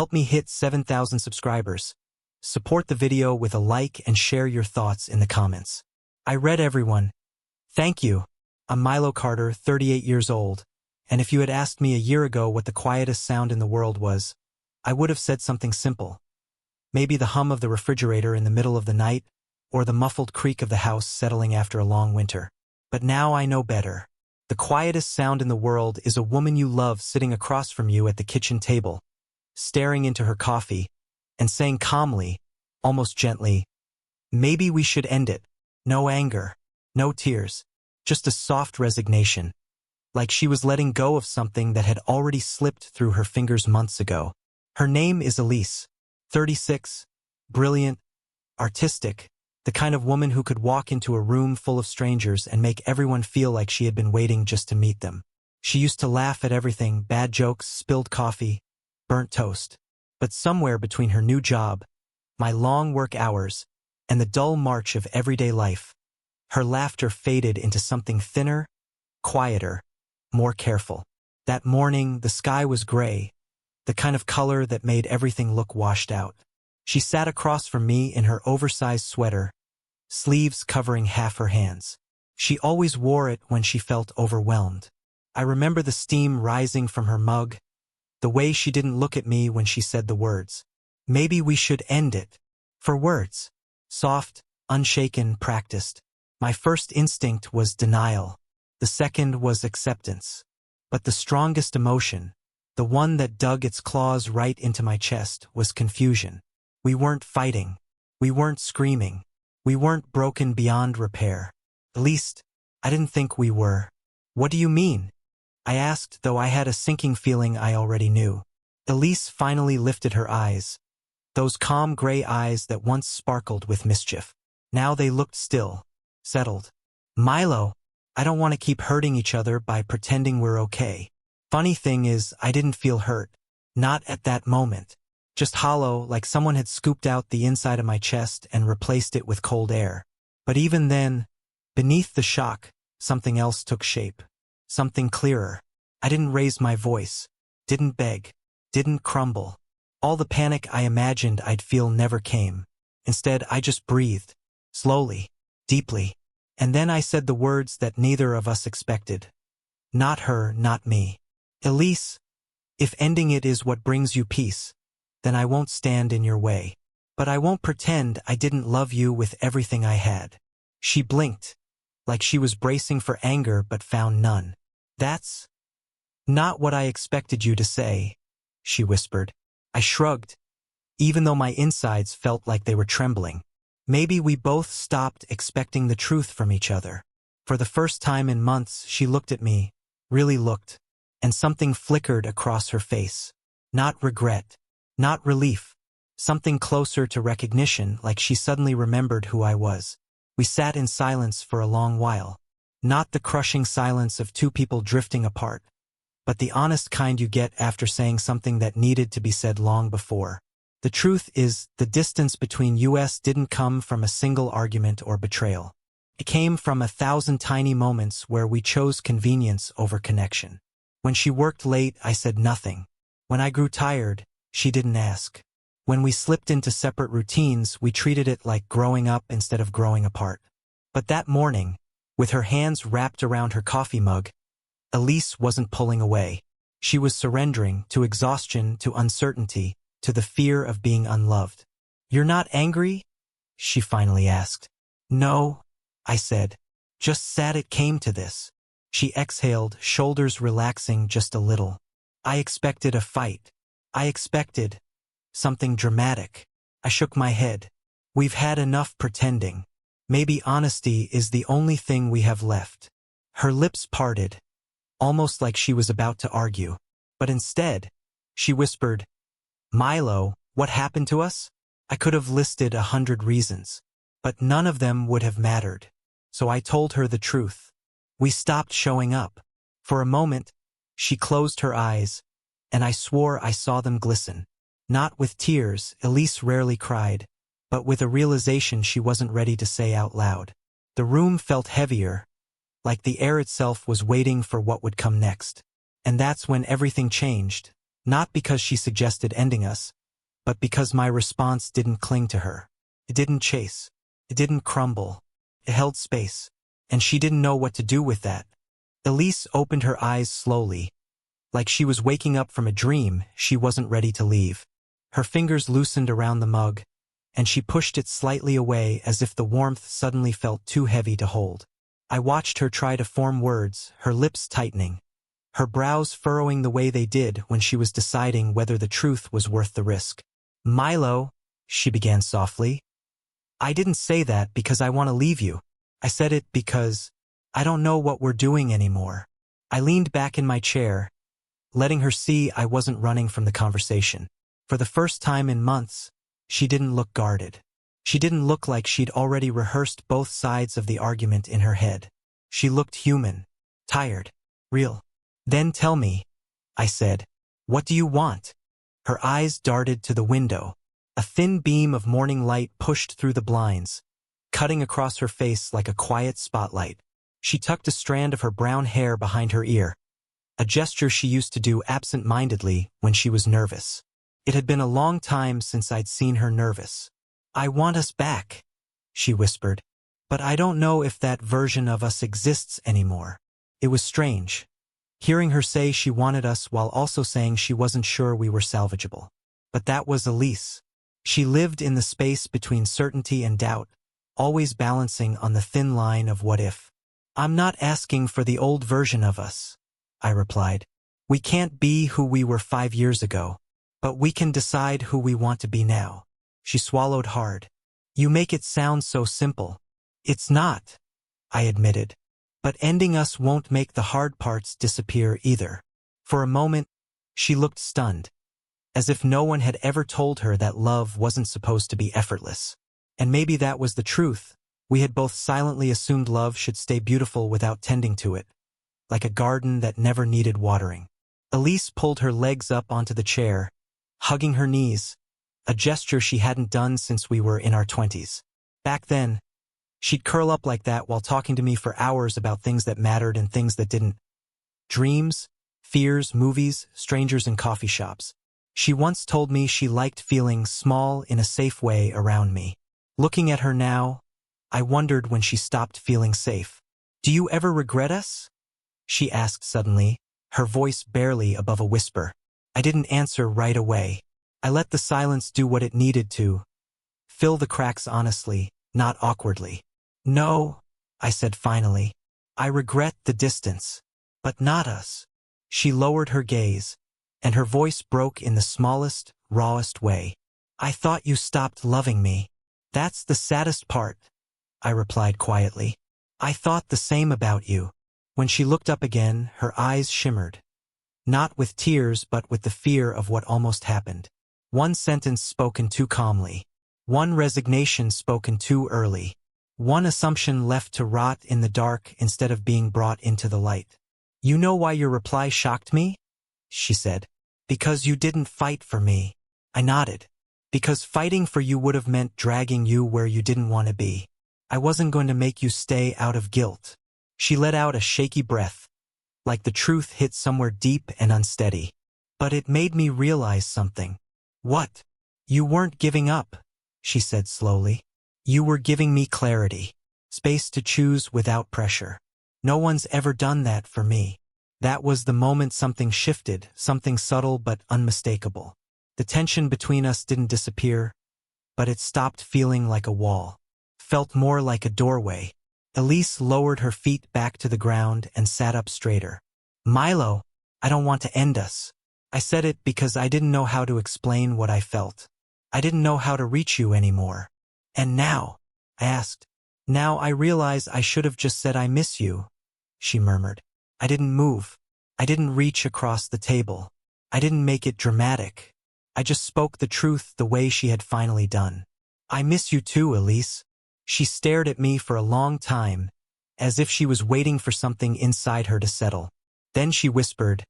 Help me hit 7,000 subscribers. Support the video with a like and share your thoughts in the comments. I read everyone. Thank you. I'm Milo Carter, 38 years old, and if you had asked me a year ago what the quietest sound in the world was, I would have said something simple. Maybe the hum of the refrigerator in the middle of the night, or the muffled creak of the house settling after a long winter. But now I know better. The quietest sound in the world is a woman you love sitting across from you at the kitchen table, staring into her coffee, and saying calmly, almost gently, "Maybe we should end it." No anger, no tears, just a soft resignation, like she was letting go of something that had already slipped through her fingers months ago. Her name is Elise, 36, brilliant, artistic, the kind of woman who could walk into a room full of strangers and make everyone feel like she had been waiting just to meet them. She used to laugh at everything, bad jokes, spilled coffee, burnt toast. But somewhere between her new job, my long work hours, and the dull march of everyday life, her laughter faded into something thinner, quieter, more careful. That morning, the sky was gray, the kind of color that made everything look washed out. She sat across from me in her oversized sweater, sleeves covering half her hands. She always wore it when she felt overwhelmed. I remember the steam rising from her mug, the way she didn't look at me when she said the words. Maybe we should end it. For words. Soft, unshaken, practiced. My first instinct was denial. The second was acceptance. But the strongest emotion, the one that dug its claws right into my chest, was confusion. We weren't fighting. We weren't screaming. We weren't broken beyond repair. At least, I didn't think we were. What do you mean? I asked, though I had a sinking feeling I already knew. Elise finally lifted her eyes. Those calm gray eyes that once sparkled with mischief. Now they looked still, settled. Milo, I don't want to keep hurting each other by pretending we're okay. Funny thing is, I didn't feel hurt. Not at that moment. Just hollow, like someone had scooped out the inside of my chest and replaced it with cold air. But even then, beneath the shock, something else took shape. Something clearer. I didn't raise my voice, didn't beg, didn't crumble. All the panic I imagined I'd feel never came. Instead, I just breathed, slowly, deeply. And then I said the words that neither of us expected. Not her, not me. Elise, if ending it is what brings you peace, then I won't stand in your way. But I won't pretend I didn't love you with everything I had. She blinked, like she was bracing for anger but found none. That's not what I expected you to say, she whispered. I shrugged, even though my insides felt like they were trembling. Maybe we both stopped expecting the truth from each other. For the first time in months, she looked at me, really looked, and something flickered across her face. Not regret. Not relief. Something closer to recognition, like she suddenly remembered who I was. We sat in silence for a long while. Not the crushing silence of two people drifting apart, but the honest kind you get after saying something that needed to be said long before. The truth is, the distance between us didn't come from a single argument or betrayal. It came from 1,000 tiny moments where we chose convenience over connection. When she worked late, I said nothing. When I grew tired, she didn't ask. When we slipped into separate routines, we treated it like growing up instead of growing apart. But that morning, with her hands wrapped around her coffee mug, Elise wasn't pulling away. She was surrendering to exhaustion, to uncertainty, to the fear of being unloved. "You're not angry?" she finally asked. "No," I said. "Just sad it came to this." She exhaled, shoulders relaxing just a little. "I expected a fight. I expected something dramatic." I shook my head. "We've had enough pretending. Maybe honesty is the only thing we have left." Her lips parted, almost like she was about to argue. But instead, she whispered, "Milo, what happened to us?" I could have listed 100 reasons, but none of them would have mattered. So I told her the truth. We stopped showing up. For a moment, she closed her eyes, and I swore I saw them glisten. Not with tears, Elise rarely cried, but with a realization she wasn't ready to say out loud. The room felt heavier, like the air itself was waiting for what would come next. And that's when everything changed. Not because she suggested ending us, but because my response didn't cling to her. It didn't chase. It didn't crumble. It held space. And she didn't know what to do with that. Elise opened her eyes slowly. Like she was waking up from a dream, she wasn't ready to leave. Her fingers loosened around the mug, and she pushed it slightly away as if the warmth suddenly felt too heavy to hold. I watched her try to form words, her lips tightening, her brows furrowing the way they did when she was deciding whether the truth was worth the risk. "Milo," she began softly. "I didn't say that because I want to leave you. I said it because I don't know what we're doing anymore." I leaned back in my chair, letting her see I wasn't running from the conversation. For the first time in months, she didn't look guarded. She didn't look like she'd already rehearsed both sides of the argument in her head. She looked human, tired, real. "Then tell me," I said. "What do you want?" Her eyes darted to the window. A thin beam of morning light pushed through the blinds, cutting across her face like a quiet spotlight. She tucked a strand of her brown hair behind her ear, a gesture she used to do absent-mindedly when she was nervous. It had been a long time since I'd seen her nervous. "I want us back," she whispered. "But I don't know if that version of us exists anymore." It was strange, hearing her say she wanted us while also saying she wasn't sure we were salvageable. But that was Elise. She lived in the space between certainty and doubt, always balancing on the thin line of what if. "I'm not asking for the old version of us," I replied. "We can't be who we were 5 years ago, but we can decide who we want to be now." She swallowed hard. "You make it sound so simple." "It's not," I admitted. "But ending us won't make the hard parts disappear either." For a moment, she looked stunned, as if no one had ever told her that love wasn't supposed to be effortless. And maybe that was the truth. We had both silently assumed love should stay beautiful without tending to it, like a garden that never needed watering. Elise pulled her legs up onto the chair, hugging her knees, a gesture she hadn't done since we were in our 20s. Back then, she'd curl up like that while talking to me for hours about things that mattered and things that didn't. Dreams, fears, movies, strangers in coffee shops. She once told me she liked feeling small in a safe way around me. Looking at her now, I wondered when she stopped feeling safe. "Do you ever regret us?" she asked suddenly, her voice barely above a whisper. I didn't answer right away. I let the silence do what it needed to, fill the cracks honestly, not awkwardly. "No," I said finally. "I regret the distance. But not us." She lowered her gaze, and her voice broke in the smallest, rawest way. "I thought you stopped loving me." "That's the saddest part," I replied quietly. "I thought the same about you." When she looked up again, her eyes shimmered. Not with tears, but with the fear of what almost happened. One sentence spoken too calmly. One resignation spoken too early. One assumption left to rot in the dark instead of being brought into the light. "You know why your reply shocked me?" she said. "Because you didn't fight for me." I nodded. "Because fighting for you would have meant dragging you where you didn't want to be. I wasn't going to make you stay out of guilt." She let out a shaky breath, like the truth hit somewhere deep and unsteady. "But it made me realize something." "What?" "You weren't giving up," she said slowly. "You were giving me clarity, space to choose without pressure. No one's ever done that for me." That was the moment something shifted, something subtle but unmistakable. The tension between us didn't disappear, but it stopped feeling like a wall. Felt more like a doorway. Elise lowered her feet back to the ground and sat up straighter. "Milo, I don't want to end us." I said it because I didn't know how to explain what I felt. I didn't know how to reach you anymore. "And now?" I asked. "Now I realize I should have just said I miss you," she murmured. I didn't move. I didn't reach across the table. I didn't make it dramatic. I just spoke the truth the way she had finally done. "I miss you too, Elise." She stared at me for a long time, as if she was waiting for something inside her to settle. Then she whispered,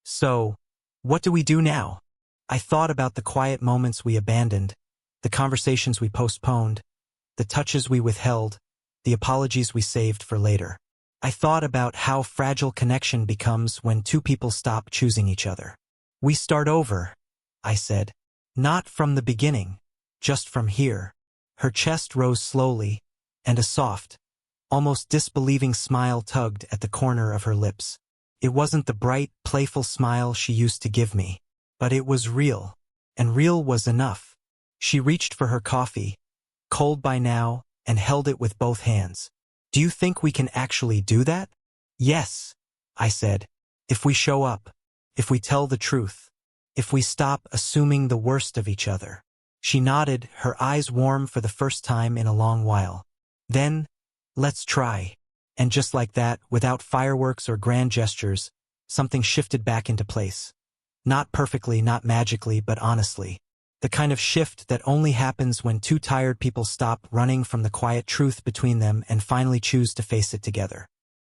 "So, what do we do now?" I thought about the quiet moments we abandoned, the conversations we postponed, the touches we withheld, the apologies we saved for later. I thought about how fragile connection becomes when two people stop choosing each other. We start over, I said. Not from the beginning, just from here. Her chest rose slowly, and a soft, almost disbelieving smile tugged at the corner of her lips. It wasn't the bright, playful smile she used to give me, but it was real, and real was enough. She reached for her coffee, cold by now, and held it with both hands. Do you think we can actually do that? Yes, I said. If we show up, if we tell the truth, if we stop assuming the worst of each other. She nodded, her eyes warm for the first time in a long while. Then, let's try. And just like that, without fireworks or grand gestures, something shifted back into place. Not perfectly, not magically, but honestly. The kind of shift that only happens when two tired people stop running from the quiet truth between them and finally choose to face it together.